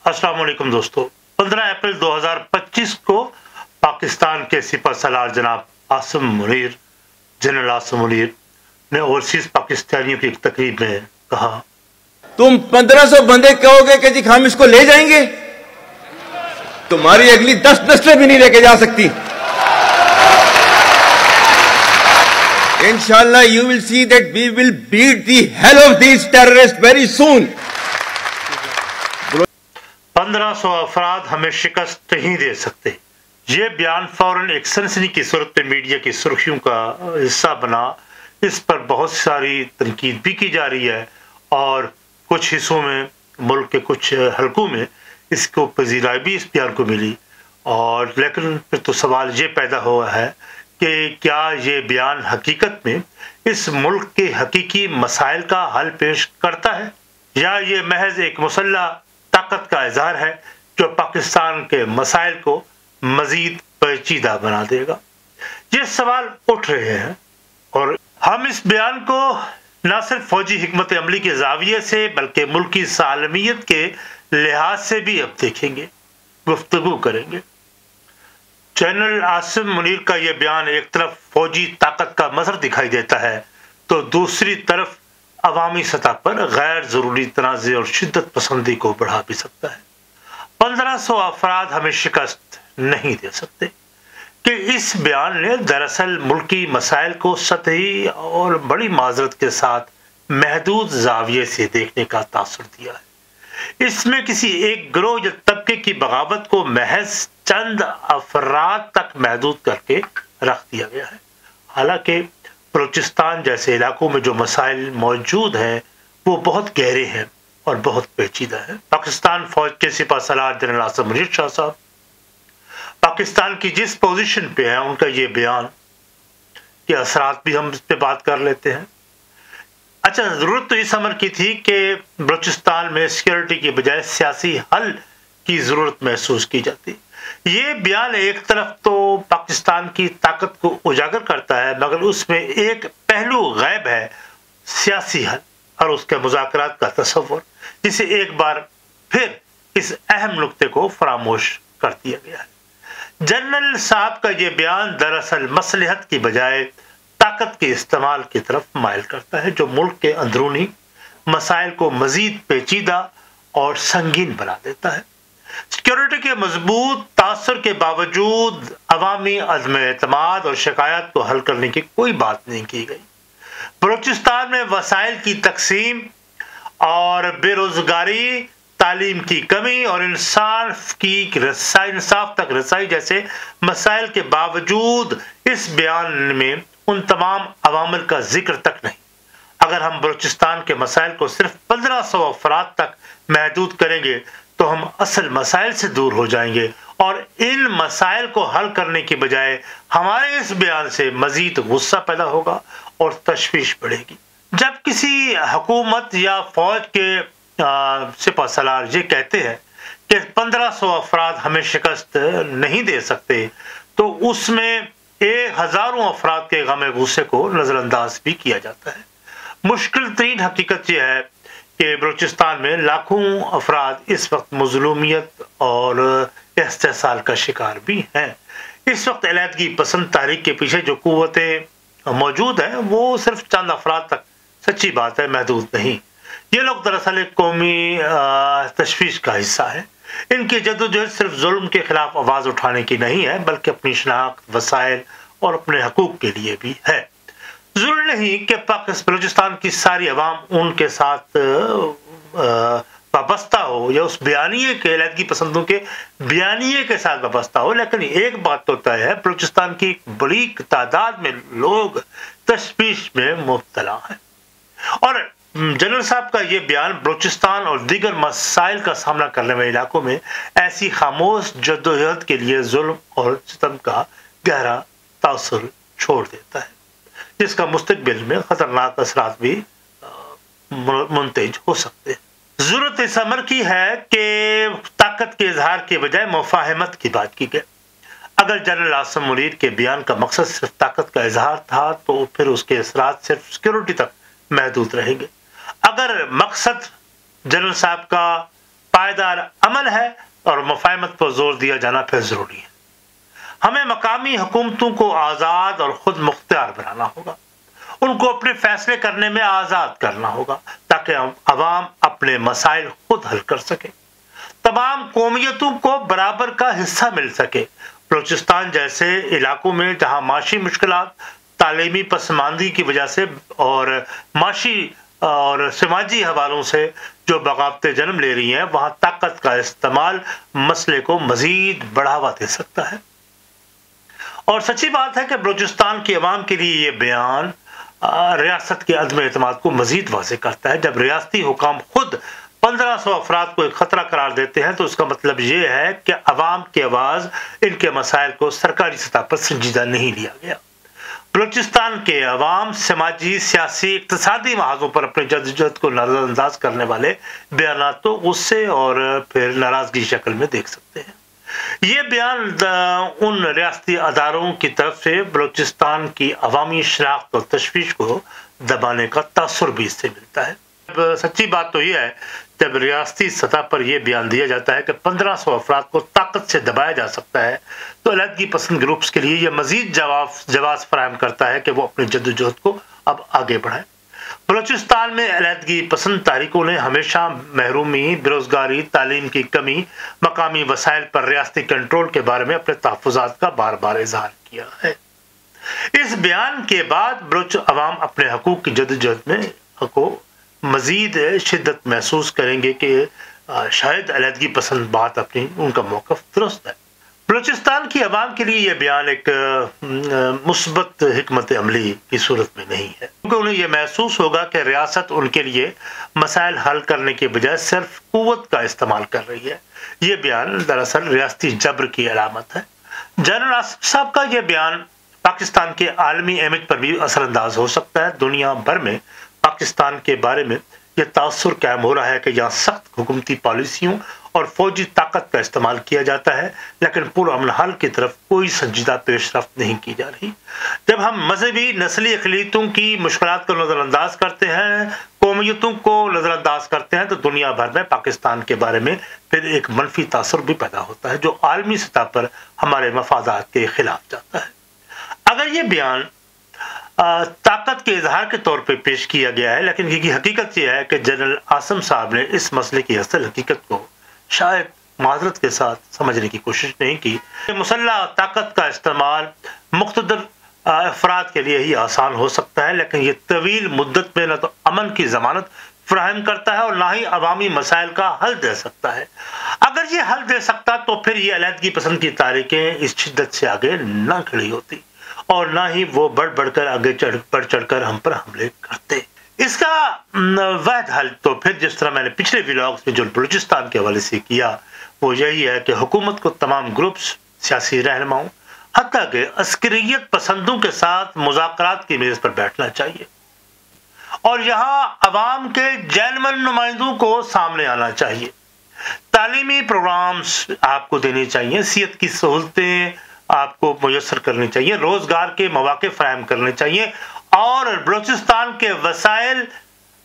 अस्सलाम वालेकुम दोस्तों, 15 अप्रैल 2025 को पाकिस्तान के सिपह सलार जनाब आसिम मुनीर, जनरल आसिम मुनीर ने ओवरसीज पाकिस्तानियों की एक तकरीब में कहा, तुम 1500 बंदे कहोगे कि जी हम इसको ले जाएंगे, तुम्हारी अगली 10 नस्लें भी नहीं लेके जा सकती। इंशाल्लाह you will see that we will beat the hell of these terrorists very soon. 1500 अफराद हमें शिकस्त नहीं दे सकते। ये बयान फौरन एक सनसनी की सूरत में मीडिया की सुर्खियों का हिस्सा बना। इस पर बहुत सारी तनकीद भी की जा रही है और कुछ हिस्सों में, मुल्क के कुछ हलकों में इसको पजीराई भी इस बयान को मिली। और लेकिन फिर तो सवाल ये पैदा हुआ है कि क्या ये बयान हकीकत में इस मुल्क के हकीकी मसाइल का हल पेश करता है या ये महज एक मुसल्लह ताकत का इजहार है जो पाकिस्तान के मसाइल को मजीद पेचीदा बना देगा। ये सवाल उठ रहे हैं और हम इस बयान को न सिर्फ फौजी हिकमत अमली के जाविये से बल्कि मुल्क की सालमियत के लिहाज से भी अब देखेंगे, गुफ्तगू करेंगे। जनरल आसिम मुनीर का यह बयान एक तरफ फौजी ताकत का मजहर दिखाई देता है तो दूसरी तरफ अवामी सतह पर गैर जरूरी तनाज़े और शिद्दत पसंदी को बढ़ा भी सकता है। 1500 अफराद हमें शिकस्त नहीं दे सकते कि इस बयान ने दरअसल मुल्की मसाइल को सतही और बड़ी माजरत के साथ महदूद जाविये से देखने का तासुर दिया है। इसमें किसी एक गिरोह या तबके की बगावत को महज चंद अफराद तक महदूद करके रख दिया गया है। हालांकि बलूचिस्तान जैसे इलाकों में जो मसाइल मौजूद हैं वो बहुत गहरे हैं और बहुत पेचीदा है। पाकिस्तान फौज के सिपह सलार जनरल आसिम मुनीर शाह साहब पाकिस्तान की जिस पोजीशन पे है, उनका ये बयान के असरात भी हम इस पे बात कर लेते हैं। अच्छा, जरूरत तो इस अमर की थी कि बलूचिस्तान में सिक्योरिटी की बजाय सियासी हल की जरूरत महसूस की जाती। ये बयान एक तरफ तो पाकिस्तान की ताकत को उजागर करता है मगर उसमें एक पहलू गायब है, सियासी हल और उसके मुज़ाकरात का तसव्वुर, जिसे एक बार फिर इस अहम नुक्ते को फरामोश कर दिया गया है। जनरल साहब का ये बयान दरअसल मसलहत की बजाय ताकत के इस्तेमाल की तरफ माइल करता है जो मुल्क के अंदरूनी मसाइल को मजीद पेचीदा और संगीन बना देता है। सिक्योरिटी के मजबूत तासर के बावजूद अवामी अज़्म एतमाद और शिकायत को हल करने की कोई बात नहीं की गई। बलूचिस्तान में वसाइल की तकसीम और बेरोजगारी, तालीम की कमी और इंसाफ तक रसाई जैसे मसाइल के बावजूद इस बयान में उन तमाम अवामिल का जिक्र तक नहीं। अगर हम बलूचिस्तान के मसाइल को सिर्फ 1500 अफराद तक महदूद करेंगे तो हम असल मसाइल से दूर हो जाएंगे और इन मसाइल को हल करने की बजाय हमारे इस बयान से मजीद गुस्सा पैदा होगा और तशवीश बढ़ेगी। जब किसी हुकूमत या फौज के सिपह सलार ये कहते हैं कि 1500 अफराद हमें शिकस्त नहीं दे सकते तो उसमें हजारों अफराद के गम गुस्से को नजरअंदाज भी किया जाता है। मुश्किल तरीन हकीकत यह है कि बलूचिस्तान में लाखों अफराद इस वक्त मजलूमियत और इस्तेसाल का शिकार भी हैं। इस वक्त अलहदगी पसंद तहरीक के पीछे जो कुव्वतें मौजूद हैं वो सिर्फ चंद अफराद तक, सच्ची बात है, महदूद नहीं। ये लोग दरअसल एक कौमी तशवीश का हिस्सा है। इनकी जद्दोजहद सिर्फ जुल्म के खिलाफ आवाज उठाने की नहीं है बल्कि अपनी शनाख्त, वसाइल और अपने हकूक के लिए भी है। जरूरी नहीं कि बलूचिस्तान की सारी अवाम उनके साथ वाबस्ता हो या उस बयानिए के, अलहदगी पसंदों के बयानिए के साथ वाबस्ता हो, लेकिन एक बात तो तय है, बलूचिस्तान की एक बड़ी तादाद में लोग तशवीश में मुब्तला हैं। और जनरल साहब का ये बयान बलूचिस्तान और दीगर मसाइल का सामना करने वाले इलाकों में ऐसी खामोश जद्दोजहद के लिए जुल्म और सितम का गहरा तासुर छोड़ देता है जिसका मुस्तकबिल में खतरनाक असरात भी मुंतज हो सकते हैं। जरूरत इस अमर की है कि ताकत के इजहार के बजाय मुफाहमत की बात की गई। अगर जनरल आसिम मुनीर के बयान का मकसद सिर्फ ताकत का इजहार था तो फिर उसके असरात सिर्फ सिक्योरिटी तक महदूद रहेंगे। अगर मकसद जनरल साहब का पायदार अमल है और मुफाहमत पर जोर दिया जाना फिर जरूरी है। हमें मकामी हुकूमतों को आज़ाद और खुद मुख्तियार बनाना होगा, उनको अपने फैसले करने में आज़ाद करना होगा ताकि अवाम अपने मसाइल खुद हल कर सके, तमाम कौमियतों को बराबर का हिस्सा मिल सके। बलूचिस्तान जैसे इलाकों में जहां माशी मुश्किलात, तालीमी पसमानदी की वजह से और माशी और समाजी हवालों से जो बगावतें जन्म ले रही हैं, वहां ताकत का इस्तेमाल मसले को मजीद बढ़ावा दे सकता है। और सच्ची बात है कि बलूचिस्तान की अवाम के लिए ये बयान रियासत के अदम एतमाद को मजीद वाज़ेह करता है। जब रियासती हुकाम खुद 1500 अफराद को एक खतरा करार देते हैं तो उसका मतलब ये है कि अवाम की आवाज़, इनके मसाइल को सरकारी सतह पर संजीदा नहीं लिया गया। बलूचिस्तान के अवाम समाजी, सियासी, इक्तिसादी महाजों पर अपने जद्दोजहद को नज़रअंदाज करने वाले बयान तो गुस्से और फिर नाराज़गी की शक्ल में देख सकते हैं। ये बयान उन रियासती अदारों की तरफ से बलूचिस्तान की अवामी शनाख्त और तशवीश को दबाने का तासुर भी इससे मिलता है। सच्ची बात तो यह है, जब रियासती सतह पर यह बयान दिया जाता है कि 1500 अफराद को ताकत से दबाया जा सकता है, तो अलहदगी पसंद ग्रुप्स के लिए यह मजीद जवाब फराहम करता है कि वो अपनी जद्दोजहद को अब आगे बढ़ाएं। बलूचिस्तान में अलहदगी पसंद तारीखों ने हमेशा महरूमी, बेरोजगारी, तालीम की कमी, मकामी वसाइल पर रियासती कंट्रोल के बारे में अपने तहफ़्फ़ुज़ात का बार बार इजहार किया है। इस बयान के बाद बलूच अवाम अपने हकूक़ की जद्दोजहद में को मजीद शिद्दत महसूस करेंगे कि शायद अलहदगी पसंद बात अपनी उनका मौक़िफ़ दुरुस्त है। बलूचिस्तान की अवाम के लिए यह बयान एक मुस्बत हिकमत अमली की सूरत में नहीं है, क्योंकि उन्हें यह महसूस होगा कि रियासत उनके लिए मसाइल हल करने के बजाय सिर्फ कुव्वत का इस्तेमाल कर रही है। ये बयान दरअसल रियासती जबर की अलामत है। जनरल आसिफ साहब का यह बयान पाकिस्तान के आलमी इमेज पर भी असरअंदाज हो सकता है। दुनिया भर में पाकिस्तान के बारे में यह तासुर कायम हो रहा है कि यहाँ सख्त हुकूमती पॉलिसियों और फौजी ताकत का इस्तेमाल किया जाता है, लेकिन पुरअमन हल की तरफ कोई संजीदा पेशरफ्त नहीं की जा रही। जब हम मजहबी नस्ली अक़लियतों की मुश्किलात को नज़रअंदाज करते हैं, कौमियतों को नज़रअंदाज करते हैं, तो दुनिया भर में पाकिस्तान के बारे में फिर एक मनफी तासुर भी पैदा होता है जो आलमी सतह पर हमारे मफादात के खिलाफ जाता है। अगर ये बयान ताकत के इजहार के तौर पर पेश किया गया है, लेकिन हकीकत यह है कि जनरल आसिम साहब ने इस मसले की असल हकीकत को शायद माजरत के साथ समझने की कोशिश नहीं की। मुसल्लह ताकत का इस्तेमाल मुख्तदर अफराद के लिए ही आसान हो सकता है, लेकिन ये तवील मुद्दत में न तो अमन की जमानत फराहम करता है और ना ही अवामी मसाइल का हल दे सकता है। अगर ये हल दे सकता तो फिर ये अलहदगी पसंद की तारीखें इस शिद्दत से आगे न खड़ी होती और ना ही वो बढ़ बढ़कर आगे बढ़ चढ़कर हम पर हमले करते। इसका वह हल तो फिर जिस तरह मैंने पिछले व्लॉग्स में जो बलूचिस्तान के हवाले से किया वो यही है कि हुकूमत को तमाम ग्रुप्स, सियासी रहनुमाओं, हत्ता के अस्करियत पसंदों के साथ मुज़ाकरात की मेज पर बैठना चाहिए और यहाँ अवाम के जैनमन नुमाइंदों को सामने आना चाहिए। तालीमी प्रोग्राम्स आपको देने चाहिए, सेहत की सहूलतें आपको मुयस्सर करनी चाहिए, रोजगार के मौके फराहम करने चाहिए और बलूचिस्तान के वसाइल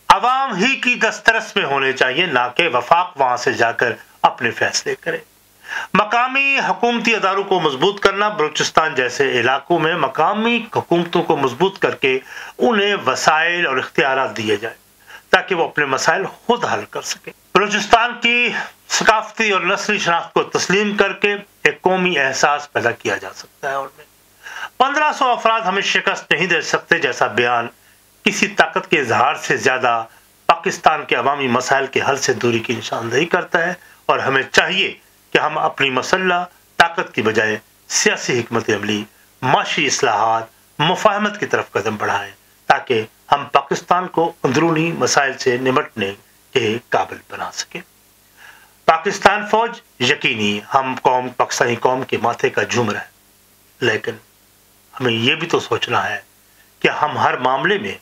अवाम ही की दस्तरस में होने चाहिए, ना कि वफाक वहां से जाकर अपने फैसले करे। मकामी हुकूमती अदारों को मजबूत करना, बलूचिस्तान जैसे इलाकों में मकामी हुकूमतों को मजबूत करके उन्हें वसाइल और इख्तियारात दिए जाए ताकि वो अपने मसाइल खुद हल कर सके। बलूचिस्तान की सकाफती और नस्ली शनाख्त को तस्लीम करके एक कौमी एहसास पैदा किया जा सकता है। और 1500 अफराद हमें शिकस्त नहीं दे सकते जैसा बयान किसी ताकत के इजहार से ज्यादा पाकिस्तान के अवामी मसाइल के हल से दूरी की निशानदेही करता है और हमें चाहिए कि हम अपनी मसल्ला ताकत की बजाय सियासी हिकमत अमली, माशी इस्लाहात, मुफाहमत की तरफ कदम बढ़ाएं ताकि हम पाकिस्तान को अंदरूनी मसाइल से निपटने के काबिल बना सके। पाकिस्तान फौज यकीनी हम पाकिस्तानी कौम के माथे का झूमर है, लेकिन हमें यह भी तो सोचना है कि हम हर मामले में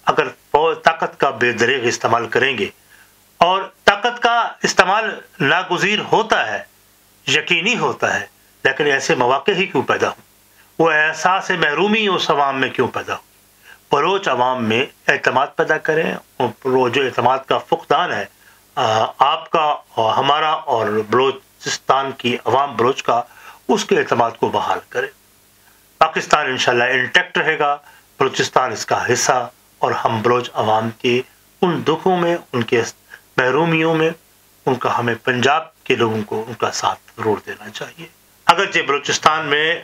अगर ताकत का बेदरीग इस्तेमाल करेंगे और ताकत का इस्तेमाल नागुज़ीर होता है, यकीनी होता है, लेकिन ऐसे मौके ही क्यों पैदा हो, वो एहसास महरूमी उस अवाम में क्यों पैदा हो। बलोच अवाम में एतमाद पैदा करें और जो एतमाद का फुकदान है آپ کا اور ہمارا اور بلوچستان کی عوام بلوچ کا اس کے اعتماد کو بحال کرے. پاکستان انشاءاللہ انٹیکٹ رہے گا، بلوچستان اس کا حصہ، اور ہم بلوچ عوام کے ان دکھوں میں، ان کے محرومیوں میں، ان کا ہمیں پنجاب کے لوگوں کو ان کا ساتھ ضرور دینا چاہیے. اگرچہ بلوچستان میں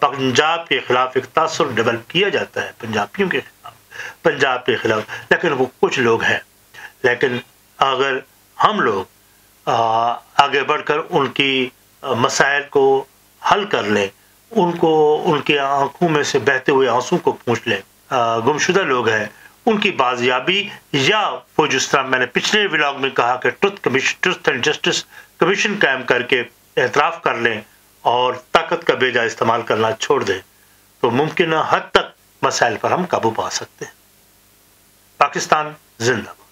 پنجاب کے خلاف ایک تاثر ڈیولپ کیا جاتا ہے، پنجابیوں کے خلاف، پنجاب کے خلاف، لیکن وہ کچھ لوگ ہیں. لیکن اگر ہم لوگ آگے بڑھ کر ان کی مسائل کو حل کر لیں، ان کو ان کے آنکھوں میں سے بہتے ہوئے آنسوں کو پوچھ لیں، گمشدہ لوگ ہیں ان کی بازیابی، یا وہ جس طرح میں نے پچھلے ولاگ میں کہا کہ ٹروتھ اینڈ جسٹس کمیشن قائم کر کے اعتراف کر لیں اور طاقت کا بیجا استعمال کرنا چھوڑ دیں، تو ممکنہ حد تک مسائل پر ہم قابو پا سکتے ہیں. پاکستان زندہ باد.